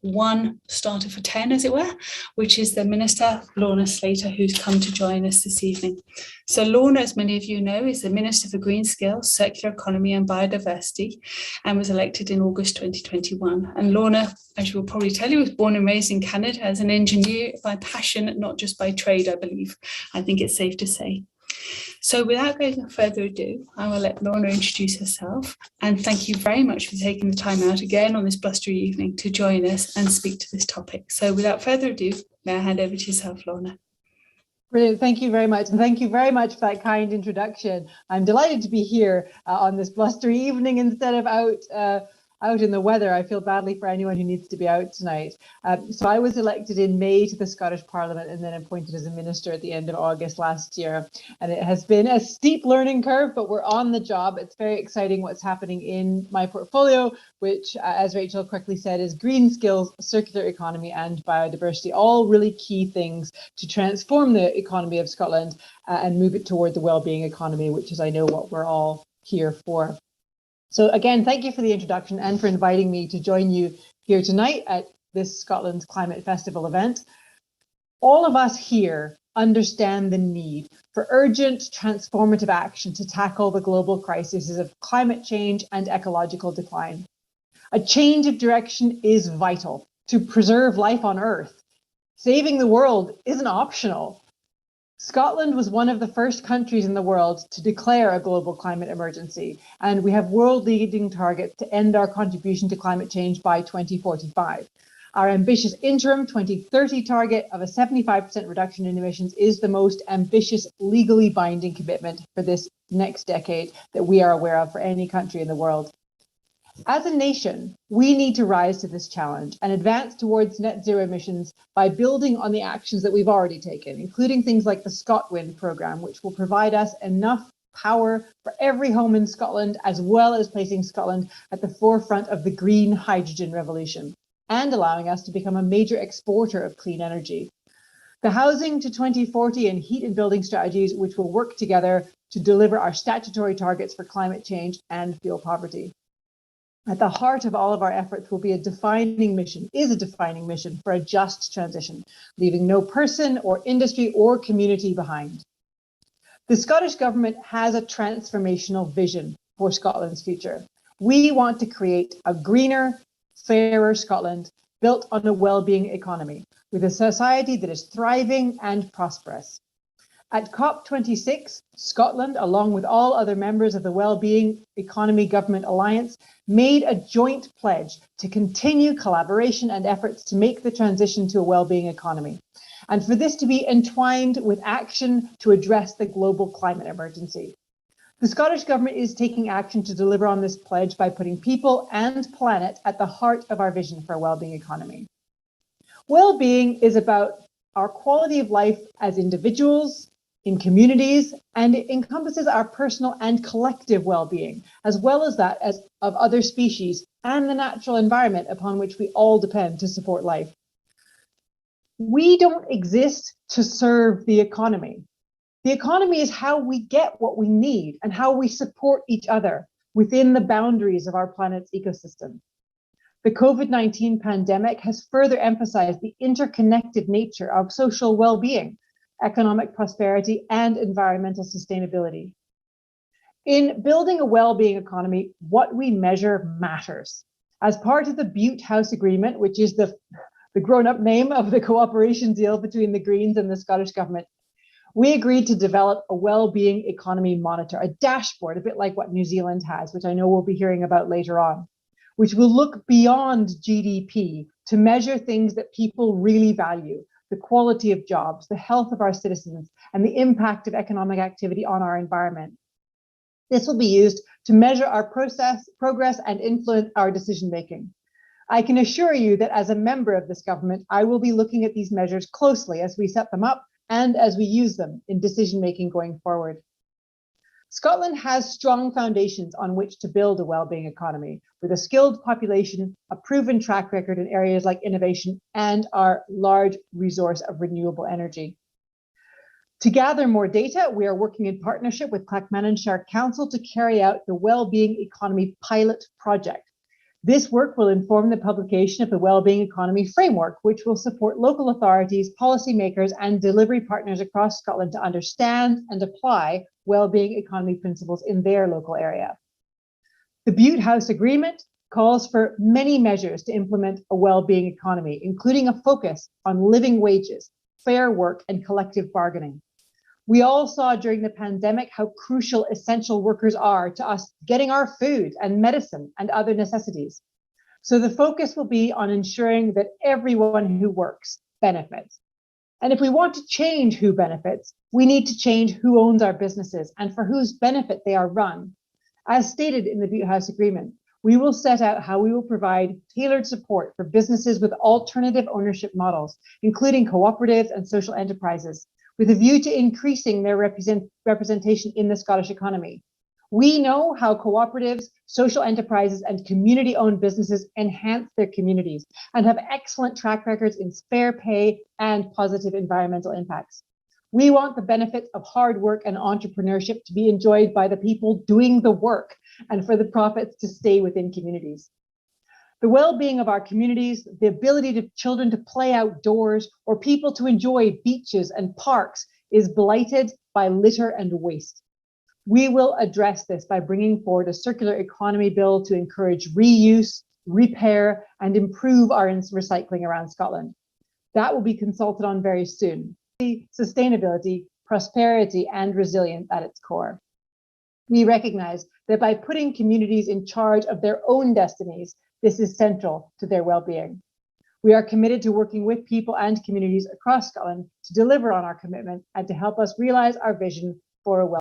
one starter for 10, as it were, which is the Minister, Lorna Slater, who's come to join us this evening. So Lorna, as many of you know, is the Minister for Green Skills, Circular Economy and Biodiversity, and was elected in August 2021. And Lorna, as you will probably tell you, was born and raised in Canada as an engineer by passion, not just by trade, I believe. I think it's safe to say. So without going further ado, I will let Lorna introduce herself, and thank you very much for taking the time out again on this blustery evening to join us and speak to this topic. So without further ado, may I hand over to yourself, Lorna. Brilliant, thank you very much, and thank you very much for that kind introduction. I'm delighted to be here on this blustery evening instead of out in the weather. I feel badly for anyone who needs to be out tonight. So I was elected in May to the Scottish Parliament and then appointed as a minister at the end of August last year. And it has been a steep learning curve, but we're on the job. It's very exciting what's happening in my portfolio, which, as Rachel correctly said, is green skills, circular economy and biodiversity, all really key things to transform the economy of Scotland and move it toward the wellbeing economy, which is, I know, what we're all here for. So again, thank you for the introduction and for inviting me to join you here tonight at this Scotland's Climate Festival event. All of us here understand the need for urgent transformative action to tackle the global crises of climate change and ecological decline. A change of direction is vital to preserve life on Earth. Saving the world isn't optional. Scotland was one of the first countries in the world to declare a global climate emergency, and we have world-leading targets to end our contribution to climate change by 2045. Our ambitious interim 2030 target of a 75% reduction in emissions is the most ambitious legally binding commitment for this next decade that we are aware of for any country in the world. As a nation, we need to rise to this challenge and advance towards net zero emissions by building on the actions that we've already taken, including things like the ScotWind programme, which will provide us enough power for every home in Scotland, as well as placing Scotland at the forefront of the green hydrogen revolution and allowing us to become a major exporter of clean energy. The Housing to 2040 and heat and building strategies, which will work together to deliver our statutory targets for climate change and fuel poverty. At the heart of all of our efforts will be a defining mission for a just transition, leaving no person or industry or community behind. The Scottish Government has a transformational vision for Scotland's future. We want to create a greener, fairer Scotland built on a well-being economy, with a society that is thriving and prosperous. At COP26, Scotland, along with all other members of the Wellbeing Economy Government Alliance, made a joint pledge to continue collaboration and efforts to make the transition to a wellbeing economy, and for this to be entwined with action to address the global climate emergency. The Scottish Government is taking action to deliver on this pledge by putting people and planet at the heart of our vision for a wellbeing economy. Wellbeing is about our quality of life as individuals, in communities, and it encompasses our personal and collective well-being, as well as that of other species and the natural environment upon which we all depend to support life. We don't exist to serve the economy. The economy is how we get what we need and how we support each other within the boundaries of our planet's ecosystem. The COVID-19 pandemic has further emphasized the interconnected nature of social well-being, economic prosperity, and environmental sustainability. In building a well-being economy, what we measure matters. As part of the Butte House Agreement, which is the grown-up name of the cooperation deal between the Greens and the Scottish Government, we agreed to develop a well-being economy monitor, a dashboard, a bit like what New Zealand has, which I know we'll be hearing about later on, which will look beyond GDP to measure things that people really value: the quality of jobs, the health of our citizens, and the impact of economic activity on our environment. This will be used to measure our progress and influence our decision-making. I can assure you that as a member of this government, I will be looking at these measures closely as we set them up and as we use them in decision-making going forward. Scotland has strong foundations on which to build a well-being economy, with a skilled population, a proven track record in areas like innovation, and our large resource of renewable energy. To gather more data, we are working in partnership with Clackmannanshire Council to carry out the Wellbeing Economy Pilot Project. This work will inform the publication of the Wellbeing Economy Framework, which will support local authorities, policymakers, and delivery partners across Scotland to understand and apply wellbeing economy principles in their local area. The Butte House Agreement calls for many measures to implement a wellbeing economy, including a focus on living wages, fair work, and collective bargaining. We all saw during the pandemic how crucial essential workers are to us getting our food and medicine and other necessities. So the focus will be on ensuring that everyone who works benefits. And if we want to change who benefits, we need to change who owns our businesses and for whose benefit they are run. As stated in the Butte House Agreement, we will set out how we will provide tailored support for businesses with alternative ownership models, including cooperatives and social enterprises, with a view to increasing their representation in the Scottish economy. We know how cooperatives, social enterprises, and community-owned businesses enhance their communities and have excellent track records in fair pay and positive environmental impacts. We want the benefits of hard work and entrepreneurship to be enjoyed by the people doing the work and for the profits to stay within communities. The well-being of our communities, the ability of children to play outdoors or people to enjoy beaches and parks is blighted by litter and waste. We will address this by bringing forward a circular economy bill to encourage reuse, repair, and improve our recycling around Scotland. That will be consulted on very soon. Sustainability, prosperity, and resilience at its core. We recognize that by putting communities in charge of their own destinies, this is central to their well-being. We are committed to working with people and communities across Scotland to deliver on our commitment and to help us realize our vision for a